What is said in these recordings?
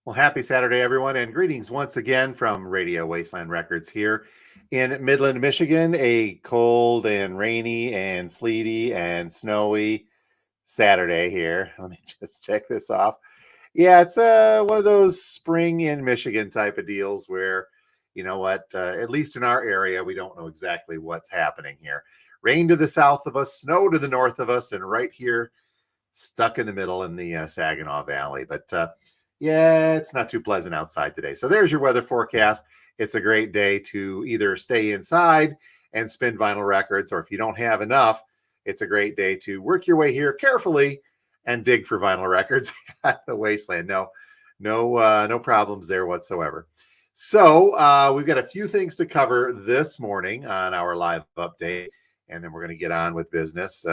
Well, happy Saturday, everyone, and greetings once again from Radio Wasteland Records here in Midland, Michigan. A cold and rainy and sleety and snowy Saturday here. Let me just check this off. Yeah, it's one of those spring in Michigan type of deals where, you know what, at least in our area, we don't know exactly what's happening here. Rain to the south of us, snow to the north of us, and right here, stuck in the middle in the Saginaw Valley. But yeah, it's not too pleasant outside today. So there's your weather forecast. It's a great day to either stay inside and spin vinyl records, or if you don't have enough, it's a great day to work your way here carefully and dig for vinyl records at the Wasteland. No problems there whatsoever. So we've got a few things to cover this morning on our live update, and then we're going to get on with business.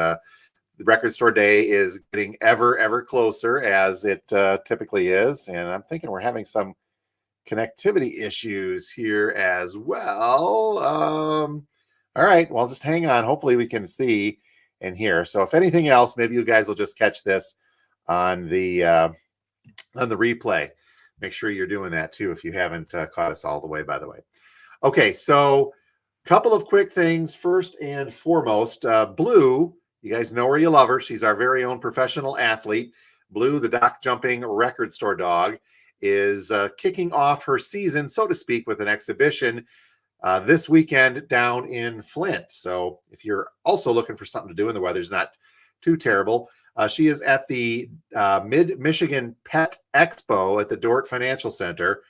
The record store day is getting ever closer, as it typically is. And I'm thinking we're having some connectivity issues here as well. All right, well, just hang on. Hopefully we can see and hear. So if anything else, maybe you guys will just catch this on the replay. Make sure you're doing that too if you haven't caught us all the way, by the way. Okay, so a couple of quick things. First and foremost, Blue, you guys know her, you love her. She's our very own professional athlete. Blue, the dock jumping record store dog, is kicking off her season, so to speak, with an exhibition this weekend down in Flint. So if you're also looking for something to do and the weather's not too terrible, she is at the Mid-Michigan Pet Expo at the Dort Financial Center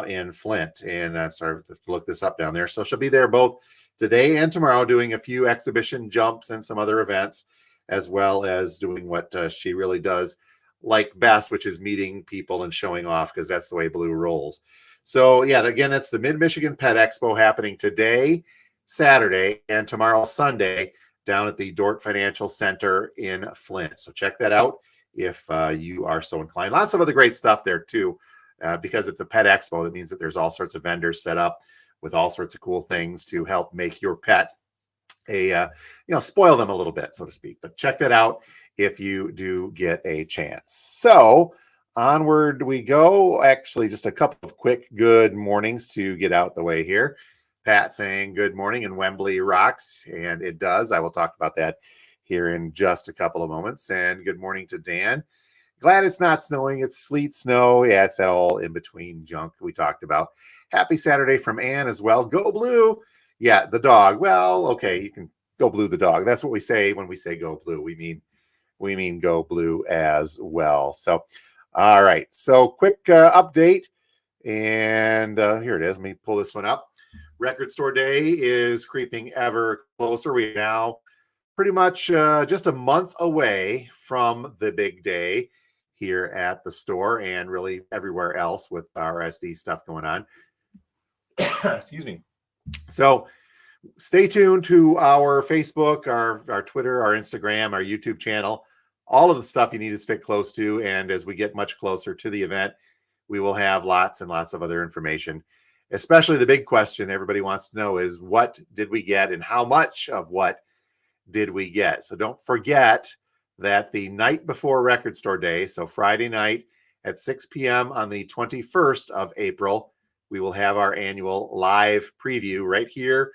in Flint. And I'm sorry to look this up down there. So she'll be there both today and tomorrow doing a few exhibition jumps and some other events, as well as doing what she really does like best, which is meeting people and showing off, because that's the way Blue rolls. So yeah, again, that's the Mid-Michigan Pet Expo happening today, Saturday, and tomorrow, Sunday, down at the Dort Financial Center in Flint. So check that out if you are so inclined. Lots of other great stuff there too, because it's a pet expo. That means that there's all sorts of vendors set up with all sorts of cool things to help make your pet spoil them a little bit, so to speak. But check that out if you do get a chance. So onward we go. Actually, just a couple of quick good mornings to get out the way here. Pat saying good morning, and Wembley rocks, and it does. I will talk about that here in just a couple of moments. And good morning to Dan. Glad it's not snowing. It's sleet, snow. Yeah, it's that all in between junk we talked about. Happy Saturday from Ann as well. Go Blue. Yeah, the dog. Well, okay, you can go Blue the dog. That's what we say when we say go Blue. We mean go Blue as well. So, all right. So quick update. And here it is. Let me pull this one up. Record store day is creeping ever closer. We're now pretty much just a month away from the big day here at the store and really everywhere else with our SD stuff going on. Excuse me. So stay tuned to our Facebook, our Twitter, our Instagram, our YouTube channel, all of the stuff you need to stick close to. And as we get much closer to the event, we will have lots and lots of other information. Especially the big question everybody wants to know is, what did we get and how much of what did we get? So don't forget that the night before Record Store Day, so Friday night at 6 p.m. on the 21st of April, we will have our annual live preview right here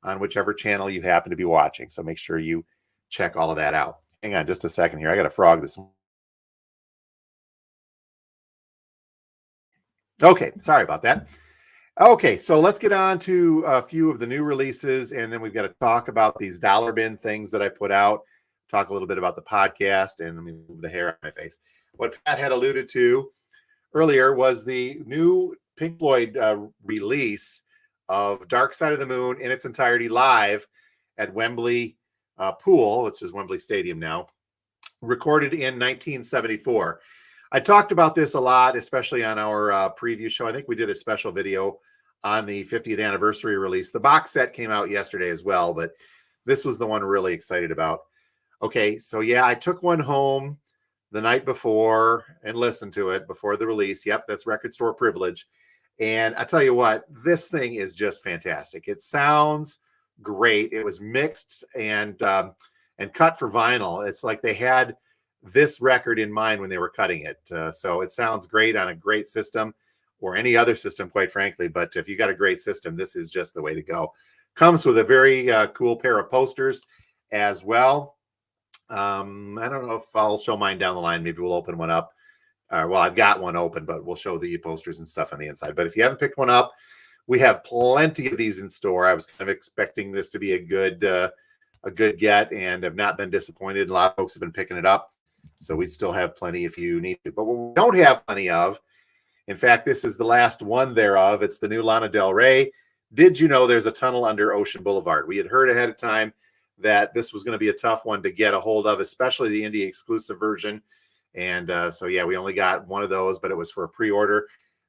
on whichever channel you happen to be watching. So make sure you check all of that out. Hang on just a second here. I got a frog this morning. Okay, sorry about that. Okay, so let's get on to a few of the new releases, and then we've got to talk about these dollar bin things that I put out, talk a little bit about the podcast, and let me move the hair on my face. What Pat had alluded to earlier was the new Pink Floyd release of Dark Side of the Moon in its entirety live at Wembley Pool, which is Wembley Stadium now, recorded in 1974. I talked about this a lot, especially on our preview show. I think we did a special video on the 50th anniversary release. The box set came out yesterday as well, but this was the one we're really excited about. Okay, so yeah, I took one home the night before and listened to it before the release. Yep, that's record store privilege. And I tell you what, this thing is just fantastic. It sounds great. It was mixed and cut for vinyl. It's like they had this record in mind when they were cutting it. So it sounds great on a great system or any other system, quite frankly. But if you got a great system, this is just the way to go. Comes with a very cool pair of posters as well. I don't know if I'll show mine down the line. Maybe we'll open one up. Well, I've got one open, but we'll show the posters and stuff on the inside. But if you haven't picked one up, we have plenty of these in store. I was kind of expecting this to be a good get, and have not been disappointed. A lot of folks have been picking it up, so we still have plenty if you need to. But what we don't have plenty of, in fact, this is the last one thereof. It's the new Lana Del Rey. Did you know there's a tunnel under Ocean Boulevard? We had heard ahead of time that this was going to be a tough one to get a hold of, especially the indie exclusive version. And so, yeah, we only got one of those, but it was for a pre-order.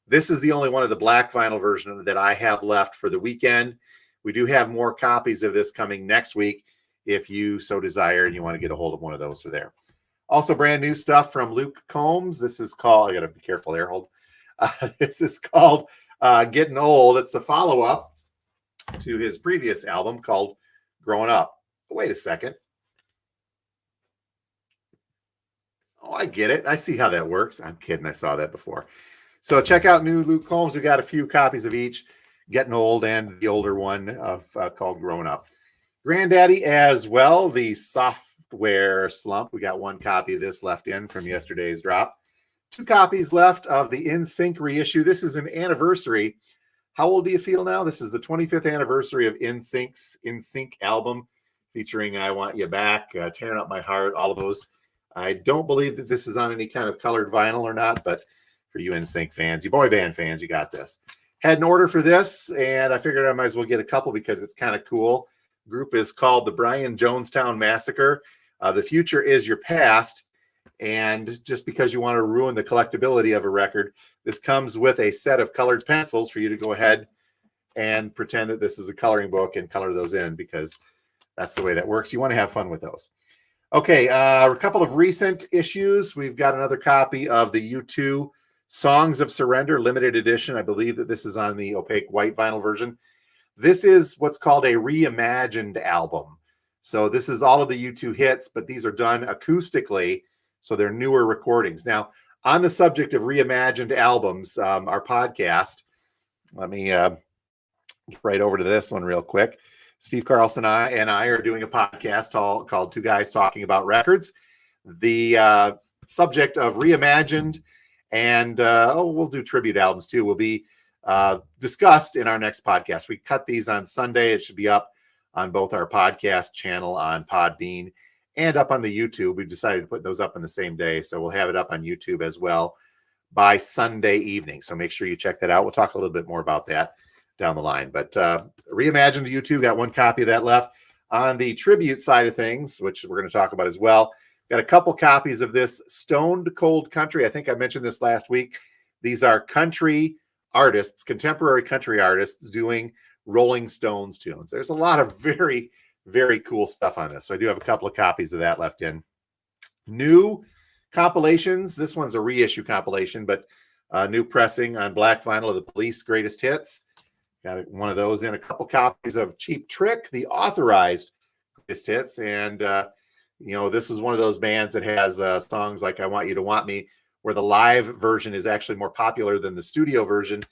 This is the only one of the black vinyl version that I have left for the weekend. We do have more copies of this coming next week if you so desire and you want to get a hold of one of those for there. Also, brand new stuff from Luke Combs. This is called, I got to be careful there, hold. This is called Getting Old. It's the follow-up to his previous album called Growing Up. Wait a second. Oh, I get it. I see how that works. I'm kidding. I saw that before. So check out new Luke Combs. We got a few copies of each, Getting Old and the older one of called Growing Up. Granddaddy as well, the Software Slump. We got one copy of this left in from yesterday's drop. 2 copies left of the NSYNC reissue. This is an anniversary. How old do you feel now? This is the 25th anniversary of NSYNC's NSYNC album featuring I Want You Back, Tearing Up My Heart, all of those. I don't believe that this is on any kind of colored vinyl or not, but for you NSYNC fans, you boy band fans, you got this. Had an order for this, and I figured I might as well get a couple because it's kind of cool. Group is called the Brian Jonestown Massacre. The future is your past. And just because you want to ruin the collectability of a record, this comes with a set of colored pencils for you to go ahead and pretend that this is a coloring book and color those in, because that's the way that works. You want to have fun with those. Okay, a couple of recent issues. We've got another copy of the U2 Songs of Surrender limited edition. I believe that this is on the opaque white vinyl version. This is what's called a reimagined album. So this is all of the U2 hits, but these are done acoustically, so they're newer recordings. Now, on the subject of reimagined albums, our podcast, let me get right over to this one real quick. Steve Carlson and I are doing a podcast called Two Guys Talking About Records. The subject of reimagined and we'll do tribute albums too, will be discussed in our next podcast. We cut these on Sunday. It should be up on both our podcast channel on Podbean and up on the YouTube. We've decided to put those up on the same day, so we'll have it up on YouTube as well by Sunday evening. So make sure you check that out. We'll talk a little bit more about that down the line. But reimagined YouTube, got one copy of that left. On the tribute side of things, which we're going to talk about as well, got a couple copies of this Stoned Cold Country. I think I mentioned this last week. These are country artists, contemporary country artists doing Rolling Stones tunes. There's a lot of very, very cool stuff on this. So I do have a couple of copies of that left in. New compilations. This one's a reissue compilation, but new pressing on black vinyl of the Police Greatest Hits. Got one of those in. A couple copies of Cheap Trick, the authorized Greatest Hits. And, this is one of those bands that has songs like I Want You to Want Me, where the live version is actually more popular than the studio version,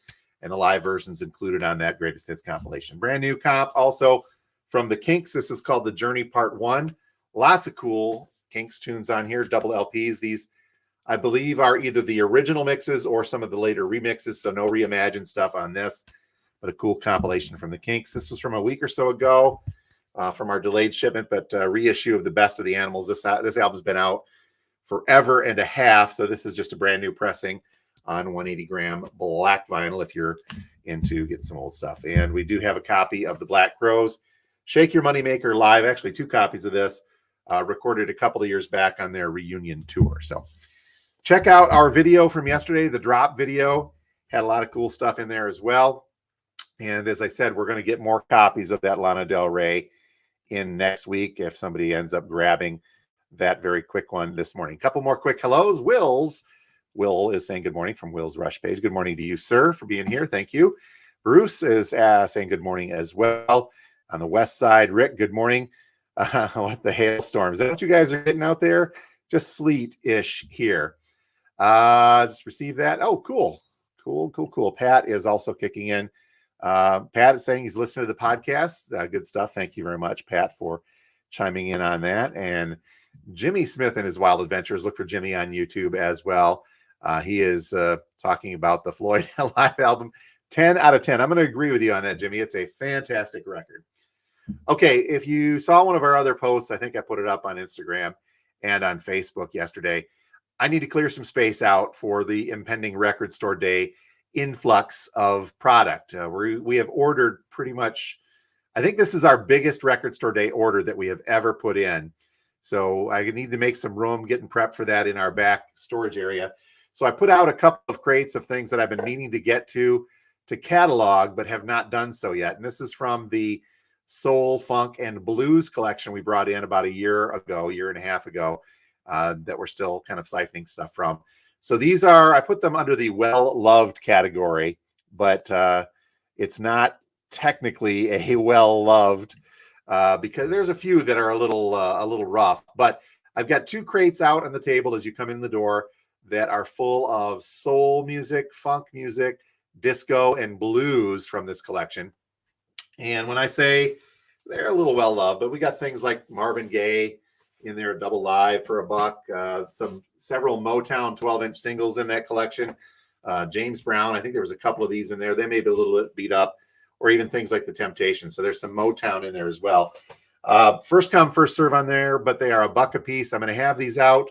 and the live version's included on that Greatest Hits compilation. Brand new comp also from the Kinks. This is called The Journey Part 1. Lots of cool Kinks tunes on here, double LPs. These, I believe, are either the original mixes or some of the later remixes, so no reimagined stuff on this, but a cool compilation from the Kinks. This was from a week or so ago from our delayed shipment, but reissue of The Best of the Animals. This album's been out forever and a half, so this is just a brand new pressing on 180 gram black vinyl if you're into get some old stuff. And we do have a copy of the Black Crowes Shake Your Moneymaker live, actually 2 copies of this, recorded a couple of years back on their reunion tour. So check out our video from yesterday, the drop video. Had a lot of cool stuff in there as well. And as I said, we're going to get more copies of that Lana Del Rey in next week if somebody ends up grabbing that very quick one this morning. A couple more quick hellos. Will is saying good morning from Will's Rush page. Good morning to you, sir, for being here. Thank you. Bruce is saying good morning as well. On the west side, Rick, good morning. What the hailstorm. Is that what you guys are getting out there? just sleet-ish here. Just received that. Oh, cool. Cool. Pat is also kicking in. Pat is saying he's listening to the podcast. Good stuff. Thank you very much, Pat, for chiming in on that. And Jimmy Smith and his Wild Adventures. Look for Jimmy on YouTube as well. He is talking about the Floyd live album. 10 out of 10. I'm going to agree with you on that, Jimmy. It's a fantastic record. Okay, if you saw one of our other posts, I think I put it up on Instagram and on Facebook yesterday. I need to clear some space out for the impending Record Store Day influx of product. We have ordered pretty much, I think this is our biggest Record Store Day order that we have ever put in. So I need to make some room, getting prepped for that in our back storage area. So I put out a couple of crates of things that I've been meaning to get to catalog, but have not done so yet. And this is from the Soul, Funk, and Blues collection we brought in about a year and a half ago, that we're still kind of siphoning stuff from. So these are, I put them under the well-loved category, but it's not technically a well-loved because there's a few that are a little rough. But I've got 2 crates out on the table as you come in the door that are full of soul music, funk music, disco, and blues from this collection. And when I say they're a little well-loved, but we got things like Marvin Gaye in there, double live for $1. Several Motown 12-inch singles in that collection. James Brown, I think there was a couple of these in there. They may be a little bit beat up, or even things like the Temptations. So there's some Motown in there as well. First come, first serve on there, but they are $1 a piece. I'm going to have these out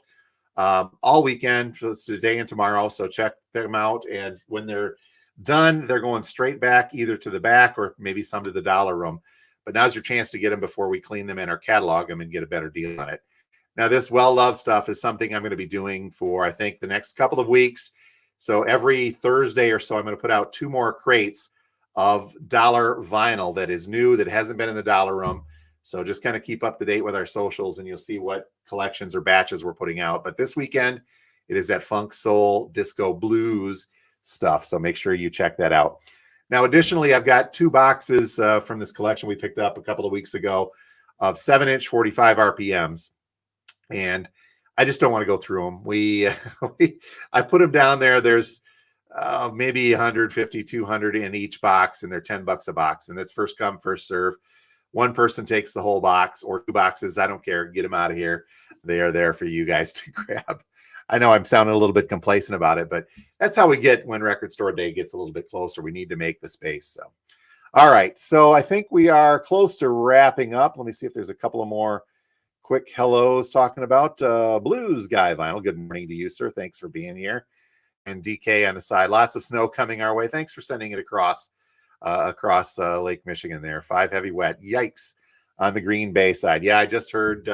all weekend. So it's today and tomorrow. So check them out. And when they're done, they're going straight back either to the back or maybe some to the dollar room. But now's your chance to get them before we clean them in or catalog them and get a better deal on it. Now, this well-loved stuff is something I'm going to be doing for, I think, the next couple of weeks. So every Thursday or so, I'm going to put out 2 more crates of dollar vinyl that is new, that hasn't been in the dollar room. So just kind of keep up to date with our socials, and you'll see what collections or batches we're putting out. But this weekend, it is that funk, soul, disco, blues stuff. So make sure you check that out. Now, additionally, I've got 2 boxes from this collection we picked up a couple of weeks ago of 7-inch 45 RPMs. And I just don't want to go through them. I put them down there. There's maybe 150, 200 in each box, and they're $10 a box. And that's first come, first serve. One person takes the whole box or 2 boxes. I don't care. Get them out of here. They are there for you guys to grab. I know I'm sounding a little bit complacent about it, but that's how we get when Record Store Day gets a little bit closer. We need to make the space. So, all right. So I think we are close to wrapping up. Let me see if there's a couple of more quick hellos talking about Blues Guy Vinyl. Good morning to you, sir. Thanks for being here. And DK on the side. Lots of snow coming our way. Thanks for sending it across Lake Michigan there. 5 heavy wet. Yikes on the Green Bay side. Yeah, I just heard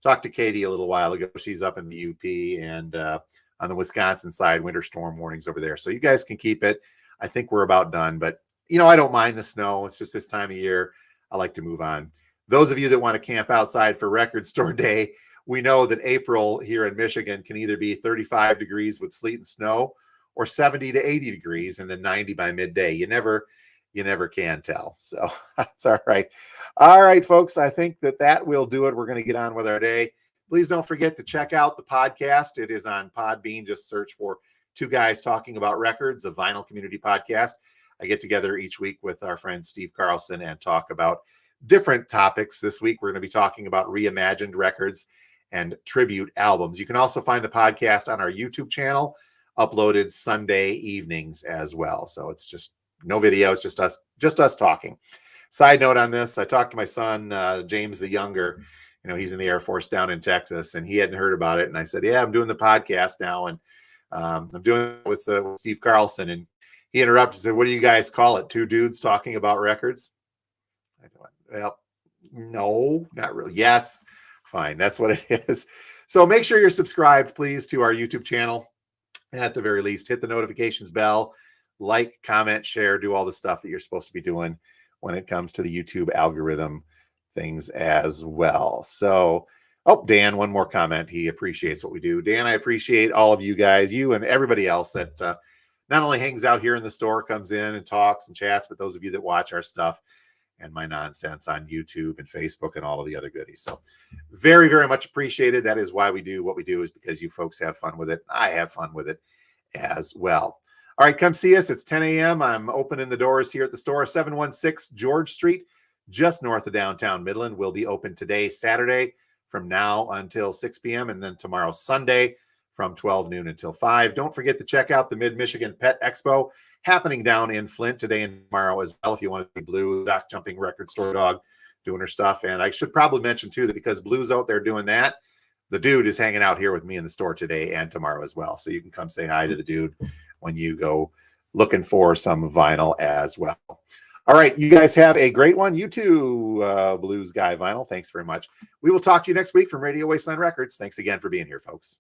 talked to Katie a little while ago. She's up in the UP and on the Wisconsin side, winter storm warnings over there. So you guys can keep it. I think we're about done, but I don't mind the snow. It's just this time of year. I like to move on. Those of you that want to camp outside for Record Store Day, we know that April here in Michigan can either be 35 degrees with sleet and snow or 70 to 80 degrees and then 90 by midday. You never can tell. So that's all right. All right, folks, I think that will do it. We're going to get on with our day. Please don't forget to check out the podcast. It is on Podbean. Just search for 2 Guys Talking About Records, a vinyl community podcast. I get together each week with our friend Steve Carlson and talk about different topics. This week, we're going to be talking about reimagined records and tribute albums. You can also find the podcast on our YouTube channel, uploaded Sunday evenings as well. So it's just no video. It's just us talking. Side note on this, I talked to my son, James the Younger. He's in the Air Force down in Texas, and he hadn't heard about it. And I said, yeah, I'm doing the podcast now. And I'm doing it with Steve Carlson. And he interrupted and said, what do you guys call it? 2 dudes talking about records? I thought, well, no, not really. Yes, fine. That's what it is. So make sure you're subscribed, please, to our YouTube channel. And at the very least, hit the notifications bell, like, comment, share, do all the stuff that you're supposed to be doing when it comes to the YouTube algorithm things as well. So, Dan, one more comment. He appreciates what we do. Dan, I appreciate all of you guys, you and everybody else that not only hangs out here in the store, comes in and talks and chats, but those of you that watch our stuff. and my nonsense on YouTube and Facebook and all of the other goodies. So very, very much appreciated. That is why we do what we do, is because you folks have fun with it. I have fun with it as well. All right, come see us. It's 10 a.m. I'm opening the doors here at the store, 716 George Street, just north of downtown Midland. We'll be open today, Saturday, from now until 6 p.m., and then tomorrow, Sunday, from 12 noon until 5. Don't forget to check out the Mid-Michigan Pet Expo happening down in Flint today and tomorrow as well, if you want to see Blue, Doc Jumping Record Store Dog, doing her stuff. And I should probably mention, too, that because Blue's out there doing that, the dude is hanging out here with me in the store today and tomorrow as well. So you can come say hi to the dude when you go looking for some vinyl as well. All right, you guys have a great one. You too, Blues Guy Vinyl. Thanks very much. We will talk to you next week from Radio Wasteland Records. Thanks again for being here, folks.